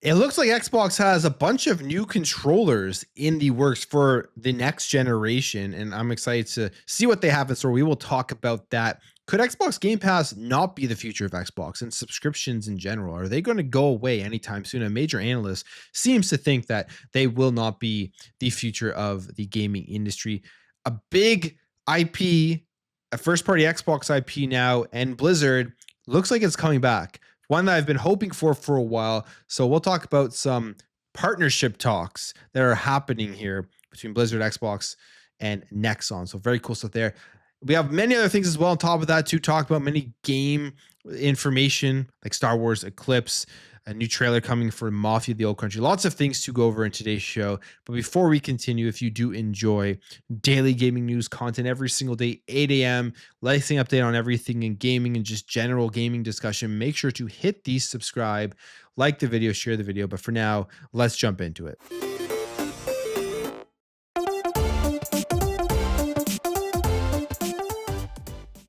It looks like Xbox has a bunch of new controllers in the works for the next generation, and I'm excited to see what they have in store. We will talk about that. Could Xbox Game Pass not be the future of Xbox and subscriptions in general? Are they going to go away anytime soon? A major analyst seems to think that they will not be the future of the gaming industry. A big IP, a first party Xbox IP now, and Blizzard looks like it's coming back, one that I've been hoping for a while. So we'll talk about some partnership talks that are happening here between Blizzard, Xbox, and Nexon. So very cool stuff there. We have many other things as well on top of that to talk about, many game information like Star Wars Eclipse, a new trailer coming for Mafia the Old Country. Lots of things to go over in today's show. But before we continue, if you do enjoy daily gaming news content every single day, 8 a.m., latest update on everything in gaming and just general gaming discussion, make sure to hit the subscribe, like the video, share the video. But for now, let's jump into it.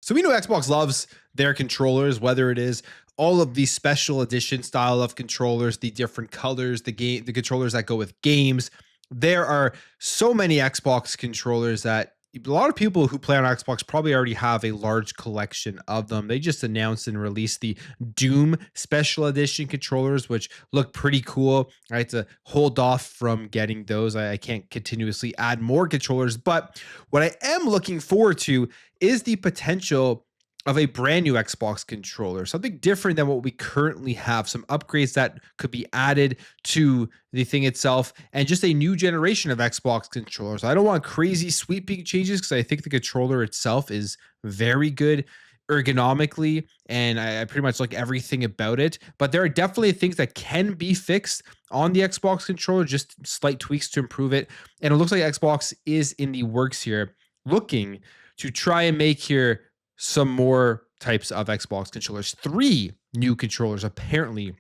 So we know Xbox loves their controllers, whether it is all of the special edition style of controllers, the different colors, the controllers that go with games. There are so many Xbox controllers that a lot of people who play on Xbox probably already have a large collection of them. They just announced and released the Doom special edition controllers, which look pretty cool. I had to hold off from getting those. I can't continuously add more controllers, but what I am looking forward to is the potential of a brand new Xbox controller, something different than what we currently have, some upgrades that could be added to the thing itself, and just a new generation of Xbox controllers. I don't want crazy sweeping changes because I think the controller itself is very good ergonomically, and I pretty much like everything about it. But there are definitely things that can be fixed on the Xbox controller, just slight tweaks to improve it. And it looks like Xbox is in the works here, looking to try and make here some more types of Xbox controllers. 3 new controllers apparently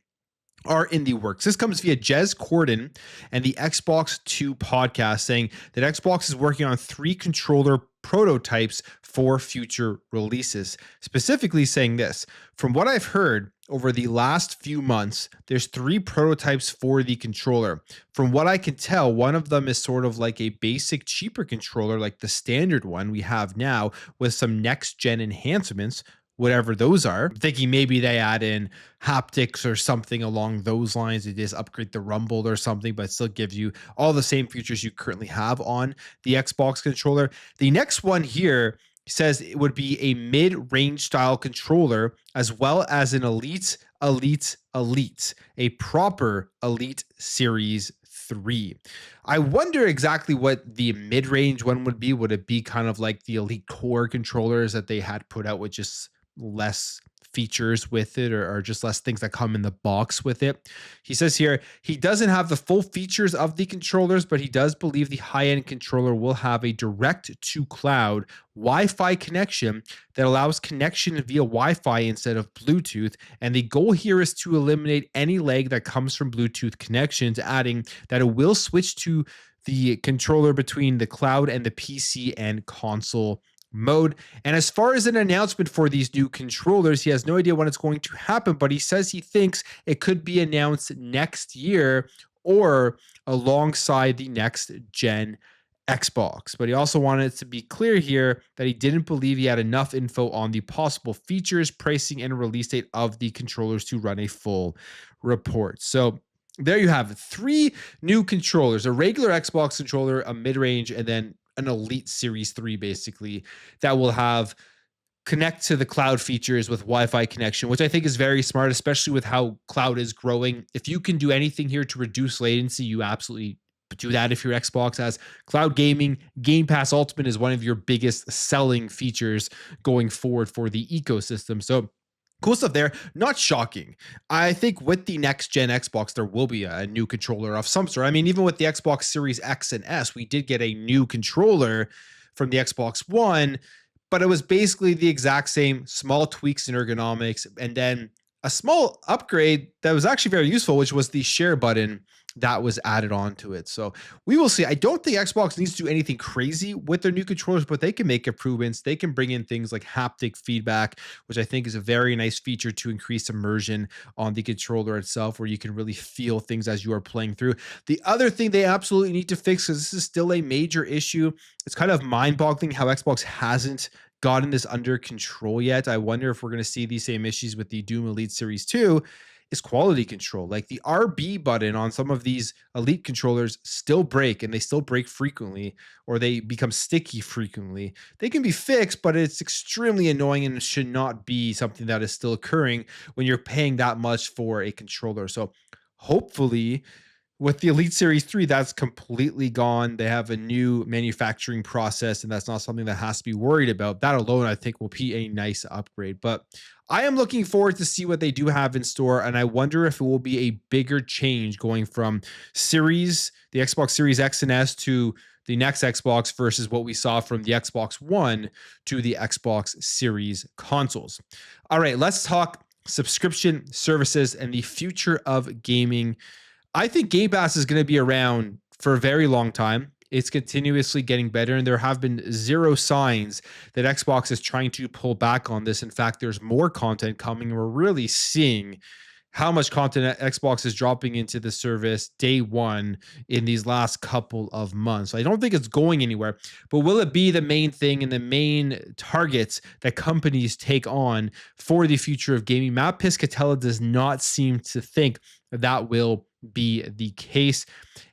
are in the works. This comes via Jez Corden and the Xbox 2 podcast, saying that Xbox is working on 3 controller prototypes for future releases. Specifically saying this, from what I've heard over the last few months, there's 3 prototypes for the controller. From what I can tell, one of them is sort of like a basic, cheaper controller, like the standard one we have now, with some next gen enhancements, whatever those are. I'm thinking maybe they add in haptics or something along those lines. They just upgrade the rumble or something, but still gives you all the same features you currently have on the Xbox controller. The next one here says it would be a mid-range style controller, as well as an elite, a proper Elite Series 3. I wonder exactly what the mid-range one would be. Would it be kind of like the Elite Core controllers that they had put out with just less features with it, or just less things that come in the box with it? He says here he doesn't have the full features of the controllers, but he does believe the high-end controller will have a direct to cloud Wi-Fi connection that allows connection via Wi-Fi instead of Bluetooth. And the goal here is to eliminate any lag that comes from Bluetooth connections, adding that it will switch to the controller between the cloud and the PC and console mode. And as far as an announcement for these new controllers, he has no idea when it's going to happen, but he says he thinks it could be announced next year or alongside the next gen Xbox. But he also wanted to be clear here that he didn't believe he had enough info on the possible features, pricing, and release date of the controllers to run a full report. So there you have it. 3 new controllers, a regular Xbox controller, a mid-range, and then an Elite Series 3, basically, that will have connect to the cloud features with Wi-Fi connection, which I think is very smart, especially with how cloud is growing. If you can do anything here to reduce latency, you absolutely do that. If your Xbox has cloud gaming, Game Pass Ultimate is one of your biggest selling features going forward for the ecosystem. So cool stuff there. Not shocking. I think with the next gen Xbox, there will be a new controller of some sort. I mean, even with the Xbox Series X and S, we did get a new controller from the Xbox One, but it was basically the exact same, small tweaks in ergonomics, and then a small upgrade that was actually very useful, which was the share button that was added onto it. So we will see. I don't think Xbox needs to do anything crazy with their new controllers, but they can make improvements. They can bring in things like haptic feedback, which I think is a very nice feature to increase immersion on the controller itself, where you can really feel things as you are playing through. The other thing they absolutely need to fix, because this is still a major issue, it's kind of mind-boggling how Xbox hasn't gotten this under control yet. I wonder if we're going to see these same issues with the Doom Elite Series 2, is quality control. Like the RB button on some of these Elite controllers still break, and they still break frequently, or they become sticky frequently. They can be fixed, but it's extremely annoying and should not be something that is still occurring when you're paying that much for a controller. So hopefully with the Elite Series 3, that's completely gone. They have a new manufacturing process, and that's not something that has to be worried about. That alone, I think, will be a nice upgrade. But I am looking forward to see what they do have in store, and I wonder if it will be a bigger change going from the Xbox Series X and S, to the next Xbox versus what we saw from the Xbox One to the Xbox Series consoles. All right, let's talk subscription services and the future of gaming. I think Game Pass is going to be around for a very long time. It's continuously getting better, and there have been zero signs that Xbox is trying to pull back on this. In fact, there's more content coming, and we're really seeing how much content Xbox is dropping into the service day one in these last couple of months. So I don't think it's going anywhere, but will it be the main thing and the main targets that companies take on for the future of gaming? Matt Piscatella does not seem to think that will be the case.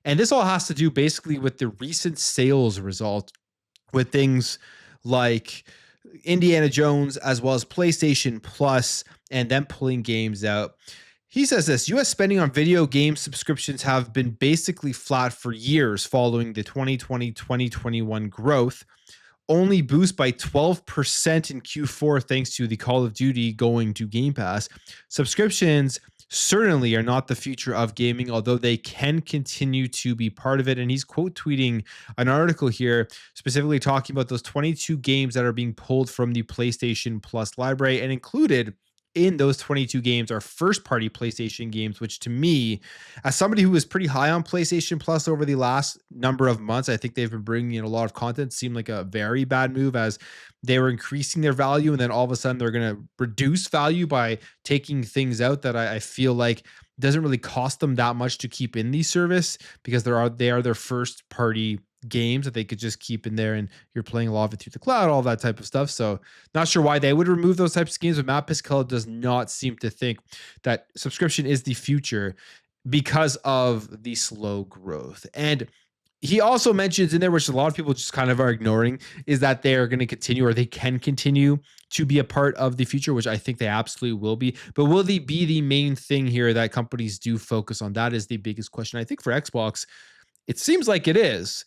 And this all has to do basically with the recent sales result, with things like Indiana Jones as well as PlayStation Plus, and then pulling games out. He says this: US spending on video game subscriptions have been basically flat for years following the 2020-2021 growth, only boost by 12% in Q4 thanks to the Call of Duty going to Game Pass. Subscriptions certainly are not the future of gaming, although they can continue to be part of it. And he's quote tweeting an article here specifically talking about those 22 games that are being pulled from the PlayStation Plus library, and included in those 22 games are first party PlayStation games, which to me, as somebody who was pretty high on PlayStation Plus over the last number of months, I think they've been bringing in a lot of content. Seemed like a very bad move, as they were increasing their value, and then all of a sudden they're going to reduce value by taking things out that I feel like doesn't really cost them that much to keep in the service, because they are their first party games that they could just keep in there, and you're playing a lot of it through the cloud, all that type of stuff. So not sure why they would remove those types of games, but Matt Piscatella does not seem to think that subscription is the future because of the slow growth. And he also mentions in there, which a lot of people just kind of are ignoring, is that they are going to continue, or they can continue to be a part of the future, which I think they absolutely will be. But will they be the main thing here that companies do focus on? That is the biggest question. I think for Xbox, it seems like it is.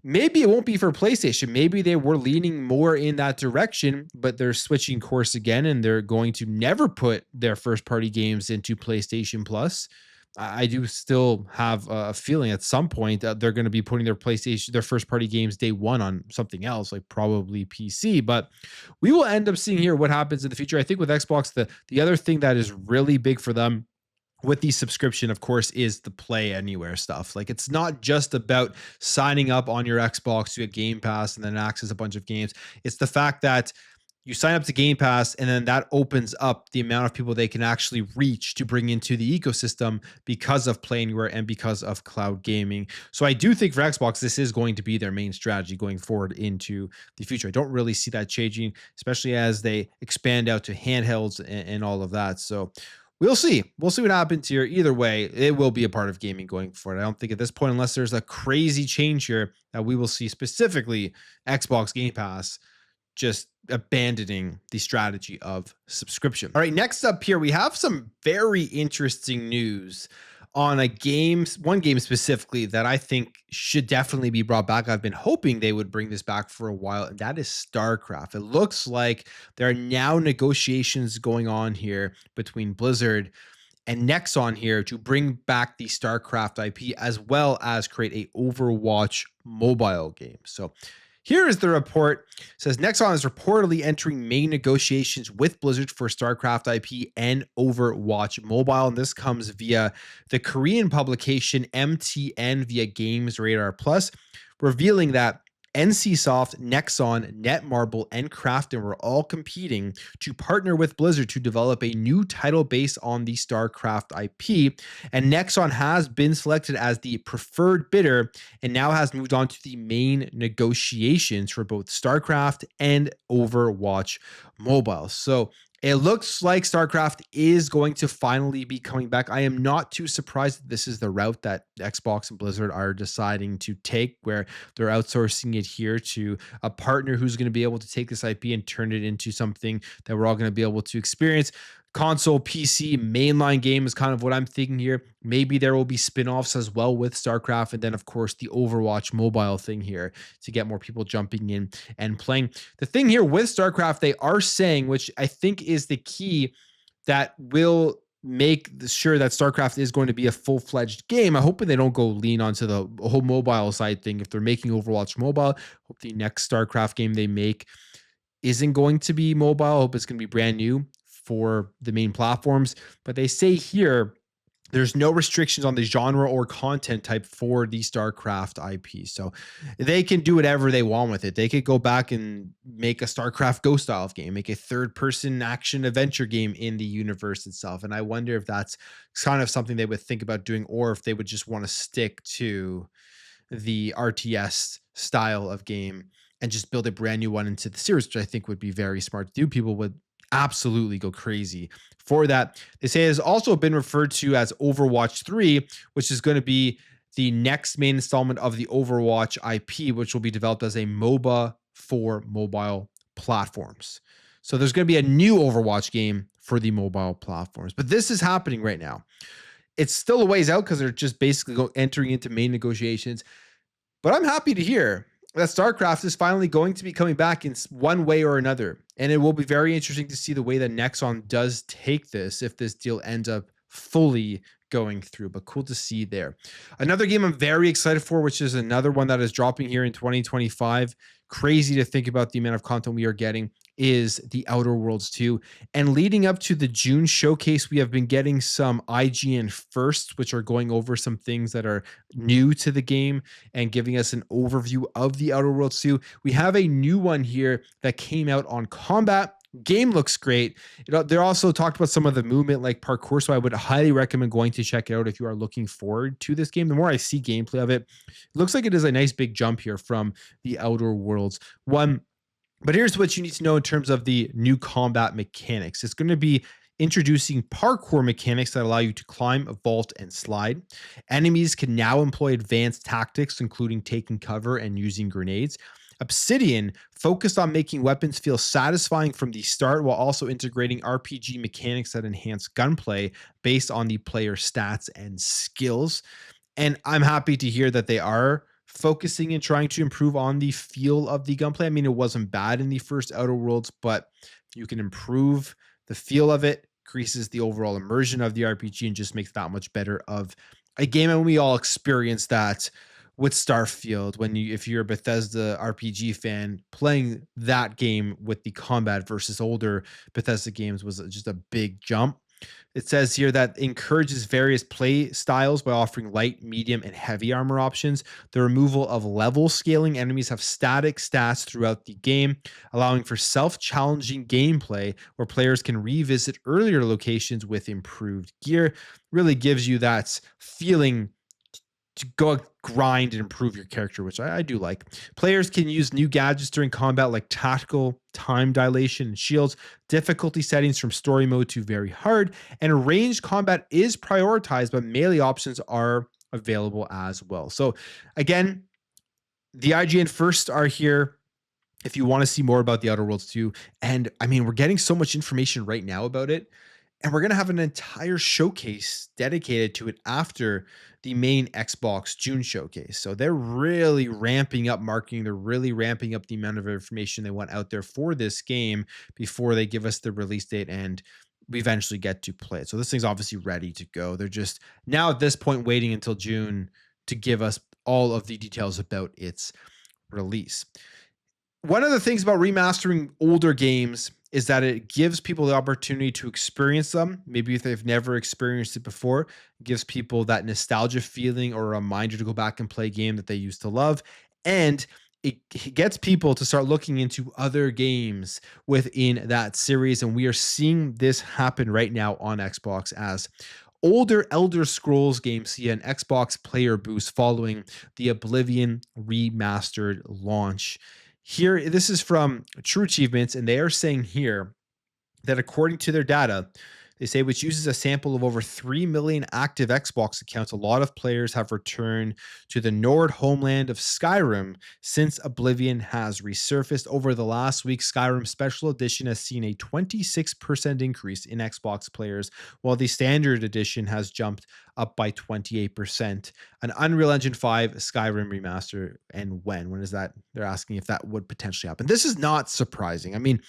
Maybe it won't be for PlayStation. Maybe they were leaning more in that direction, but they're switching course again, and they're going to never put their first party games into PlayStation Plus. I do still have a feeling at some point that they're going to be putting their first party games day one on something else, like probably PC. But we will end up seeing here what happens in the future. I think with Xbox, the other thing that is really big for them with the subscription, of course, is the Play Anywhere stuff. Like, it's not just about signing up on your Xbox to a Game Pass and then access a bunch of games. It's the fact that you sign up to Game Pass, and then that opens up the amount of people they can actually reach to bring into the ecosystem because of Play Anywhere and because of cloud gaming. So I do think for Xbox, this is going to be their main strategy going forward into the future. I don't really see that changing, especially as they expand out to handhelds and all of that. So we'll see. We'll see what happens here. Either way, it will be a part of gaming going forward. I don't think at this point, unless there's a crazy change here, that we will see specifically Xbox Game Pass just abandoning the strategy of subscription. All right, next up here, we have some very interesting news on one game specifically that I think should definitely be brought back. I've been hoping they would bring this back for a while, and that is StarCraft. It looks like there are now negotiations going on here between Blizzard and NEXON here to bring back the StarCraft IP, as well as create a Overwatch mobile game. So Here is the report. It says Nexon is reportedly entering main negotiations with Blizzard for StarCraft IP and Overwatch Mobile. And this comes via the Korean publication MTN via Games Radar Plus, revealing that NCSoft, Nexon, Netmarble, and Krafton were all competing to partner with Blizzard to develop a new title based on the StarCraft IP. And Nexon has been selected as the preferred bidder and now has moved on to the main negotiations for both StarCraft and Overwatch Mobile. So it looks like StarCraft is going to finally be coming back. I am not too surprised that this is the route that Xbox and Blizzard are deciding to take, where they're outsourcing it here to a partner who's going to be able to take this IP and turn it into something that we're all going to be able to experience. Console, PC, mainline game is kind of what I'm thinking here. Maybe there will be spin-offs as well with StarCraft, and then of course the Overwatch mobile thing here to get more people jumping in and playing. The thing here with StarCraft, they are saying, which I think is the key that will make sure that StarCraft is going to be a full-fledged game. I hope they don't go lean onto the whole mobile side thing. If they're making Overwatch mobile, hope the next StarCraft game they make isn't going to be mobile. I hope it's going to be brand new for the main platforms. But they say here there's no restrictions on the genre or content type for the StarCraft IP. So they can do whatever they want with it. They could go back and make a StarCraft Go style of game, make a third person action adventure game in the universe itself. And I wonder if that's kind of something they would think about doing, or if they would just want to stick to the RTS style of game and just build a brand new one into the series, which I think would be very smart to do. People would absolutely go crazy for that. They say it has also been referred to as Overwatch 3, which is going to be the next main installment of the Overwatch IP, which will be developed as a MOBA for mobile platforms. So there's going to be a new Overwatch game for the mobile platforms, but this is happening right now. It's still a ways out because they're just basically entering into main negotiations, but I'm happy to hear that StarCraft is finally going to be coming back in one way or another. And it will be very interesting to see the way that Nexon does take this, if this deal ends up fully going through, but cool to see there. Another game I'm very excited for, which is another one that is dropping here in 2025. Crazy to think about the amount of content we are getting, is the Outer Worlds 2. And leading up to the June showcase, we have been getting some IGN firsts, which are going over some things that are new to the game and giving us an overview of the Outer Worlds 2. We have a new one here that came out on combat. Game looks great. They're also talked about some of the movement like parkour, so I would highly recommend going to check it out if you are looking forward to this game. The more I see gameplay of it, it looks like it is a nice big jump here from the Outer Worlds 1. But here's what you need to know in terms of the new combat mechanics. It's going to be introducing parkour mechanics that allow you to climb, vault, and slide. Enemies can now employ advanced tactics, including taking cover and using grenades. Obsidian focused on making weapons feel satisfying from the start, while also integrating RPG mechanics that enhance gunplay based on the player's stats and skills. And I'm happy to hear that they are focusing and trying to improve on the feel of the gunplay. I mean, it wasn't bad in the first Outer Worlds, but you can improve the feel of it, increases the overall immersion of the RPG, and just makes that much better of a game. And we all experience that with Starfield, if you're a Bethesda RPG fan, playing that game with the combat versus older Bethesda games was just a big jump. It says here that encourages various play styles by offering light, medium, and heavy armor options. The removal of level scaling. Enemies have static stats throughout the game, allowing for self-challenging gameplay where players can revisit earlier locations with improved gear. Really gives you that feeling to go grind and improve your character, which I do like. Players can use new gadgets during combat like tactical time dilation and shields, difficulty settings from story mode to very hard, and ranged combat is prioritized, but melee options are available as well. So again, the IGN first are here if you want to see more about the Outer Worlds 2. And I mean, we're getting so much information right now about it, and we're going to have an entire showcase dedicated to it after the main Xbox June showcase. So they're really ramping up marketing. They're really ramping up the amount of information they want out there for this game before they give us the release date and we eventually get to play it. So this thing's obviously ready to go. They're just now at this point waiting until June to give us all of the details about its release. One of the things about remastering older games is that it gives people the opportunity to experience them. Maybe if they've never experienced it before, it gives people that nostalgia feeling or a reminder to go back and play a game that they used to love. And it gets people to start looking into other games within that series. And we are seeing this happen right now on Xbox as older Elder Scrolls games see an Xbox player boost following the Oblivion remastered launch. Here, this is from True Achievements, and they are saying here that according to their data, they say which uses a sample of over 3 million active Xbox accounts, a lot of players have returned to the Nord homeland of Skyrim since Oblivion has resurfaced. Over the last week, Skyrim Special Edition has seen a 26% increase in Xbox players, while the Standard Edition has jumped up by 28%. An Unreal Engine 5 Skyrim remaster, and when is that? They're asking if that would potentially happen. This is not surprising. I mean,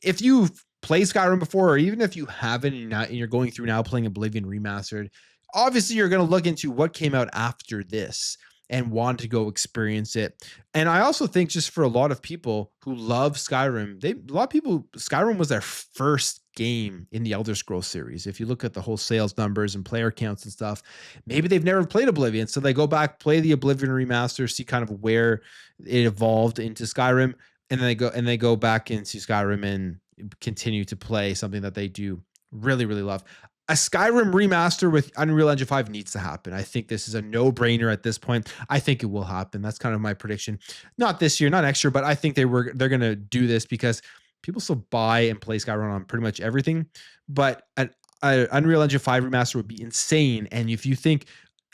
if you've played Skyrim before, or even if you haven't and you're going through now playing Oblivion Remastered, obviously you're going to look into what came out after this and want to go experience it. And I also think just for a lot of people who love Skyrim, Skyrim was their first game in the Elder Scrolls series. If you look at the whole sales numbers and player counts and stuff, maybe they've never played Oblivion. So they go back, play the Oblivion Remaster, see kind of where it evolved into Skyrim, and then they go back into Skyrim and continue to play something that they do really, really love. A Skyrim remaster with Unreal Engine 5 needs to happen. I think this is a no-brainer at this point. I think it will happen. That's kind of my prediction. Not this year, not next year, but I think they're going to do this because people still buy and play Skyrim on pretty much everything. But an Unreal Engine 5 remaster would be insane. And if you think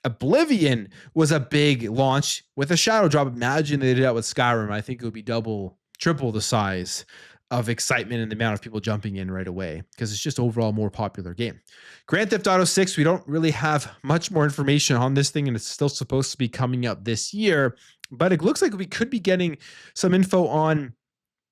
Oblivion was a big launch with a shadow drop, imagine they did that with Skyrim. I think it would be triple the size of excitement and the amount of people jumping in right away because it's just overall a more popular game. Grand Theft Auto 6, we don't really have much more information on this thing, and it's still supposed to be coming out this year, but it looks like we could be getting some info on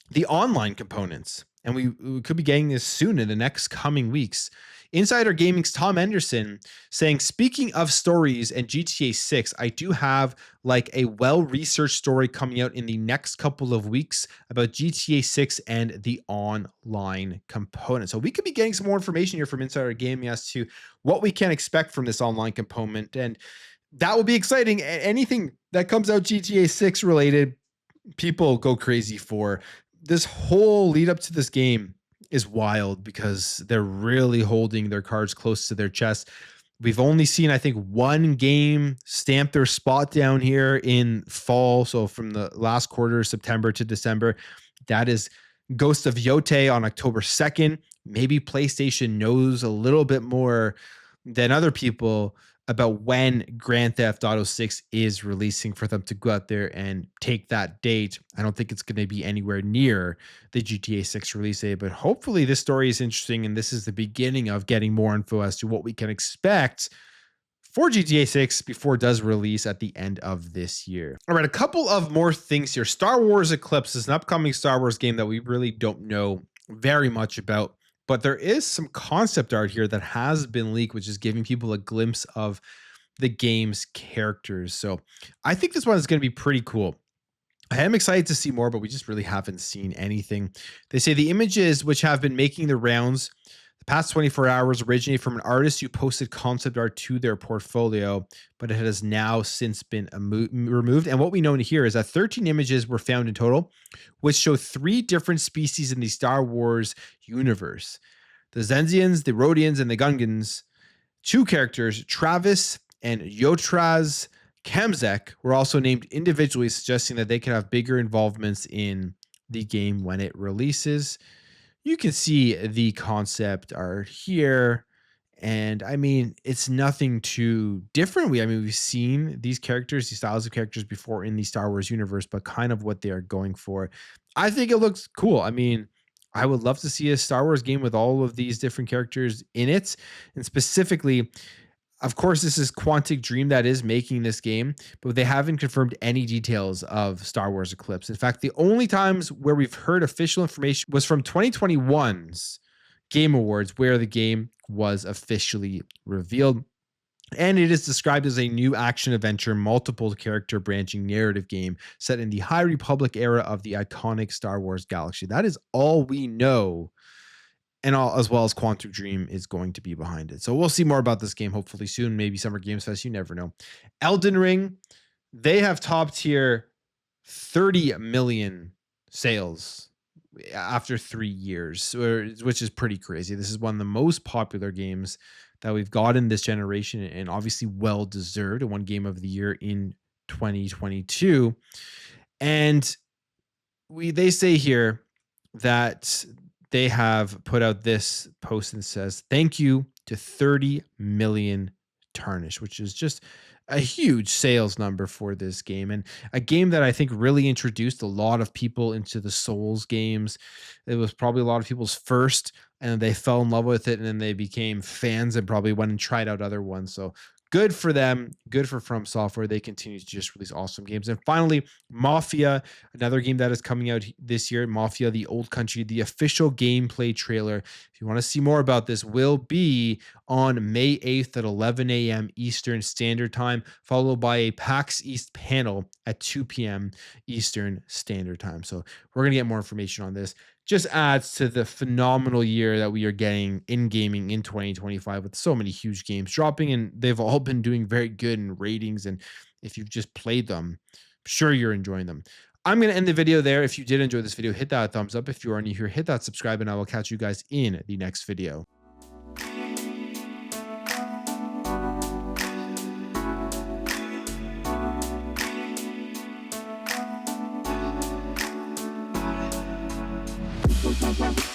the online components, and we could be getting this soon in the next coming weeks. Insider Gaming's Tom Anderson saying, speaking of stories and GTA 6, I do have like a well-researched story coming out in the next couple of weeks about GTA 6 and the online component. So we could be getting some more information here from Insider Gaming as to what we can expect from this online component. And that will be exciting. Anything that comes out GTA 6 related, people go crazy for. This whole lead up to this game is wild because they're really holding their cards close to their chest. We've only seen, I think, one game stamp their spot down here in fall. So from the last quarter, September to December, that is Ghost of Yote on October 2nd. Maybe PlayStation knows a little bit more than other people about when Grand Theft Auto 6 is releasing for them to go out there and take that date. I don't think it's going to be anywhere near the GTA 6 release date, but hopefully this story is interesting and this is the beginning of getting more info as to what we can expect for GTA 6 before it does release at the end of this year. All right, a couple of more things here. Star Wars Eclipse is an upcoming Star Wars game that we really don't know very much about. But there is some concept art here that has been leaked, which is giving people a glimpse of the game's characters. So I think this one is going to be pretty cool. I am excited to see more, but we just really haven't seen anything. They say the images which have been making the rounds the past 24 hours originate from an artist who posted concept art to their portfolio, but it has now since been removed. And what we know here is that 13 images were found in total, which show 3 different species in the Star Wars universe. The Zenzians, the Rhodians, and the Gungans. 2 characters, Travis and Yotraz Kamzek, were also named individually, suggesting that they could have bigger involvements in the game when it releases. You can see the concept art here. And I mean, it's nothing too different. We've seen these characters, these styles of characters before in the Star Wars universe, but kind of what they are going for. I think it looks cool. I mean, I would love to see a Star Wars game with all of these different characters in it. And specifically, of course, this is Quantic Dream that is making this game, but they haven't confirmed any details of Star Wars Eclipse. In fact, the only times where we've heard official information was from 2021's Game Awards, where the game was officially revealed. And it is described as a new action-adventure, multiple character branching narrative game set in the High Republic era of the iconic Star Wars galaxy. That is all we know. And all, as well as Quantum Dream is going to be behind it. So we'll see more about this game hopefully soon. Maybe Summer Games Fest, you never know. Elden Ring, they have top tier 30 million sales after 3 years, which is pretty crazy. This is one of the most popular games that we've got in this generation, and obviously well deserved. It won Game of the Year in 2022. And they say here that they have put out this post and says, thank you to 30 million Tarnish, which is just a huge sales number for this game, and a game that I think really introduced a lot of people into the Souls games. It was probably a lot of people's first, and they fell in love with it, and then they became fans and probably went and tried out other ones. So good for them, good for From Software. They continue to just release awesome games. And finally, Mafia, another game that is coming out this year, Mafia the Old Country. The official gameplay trailer, if you want to see more about this, will be on May 8th at 11 a.m. Eastern Standard Time, followed by a PAX East panel at 2 p.m. Eastern Standard Time. So we're going to get more information on this. Just adds to the phenomenal year that we are getting in gaming in 2025 with so many huge games dropping, and they've all been doing very good in ratings. And if you've just played them, I'm sure you're enjoying them. I'm going to end the video there. If you did enjoy this video, hit that thumbs up. If you are new here, hit that subscribe, and I will catch you guys in the next video. Bye.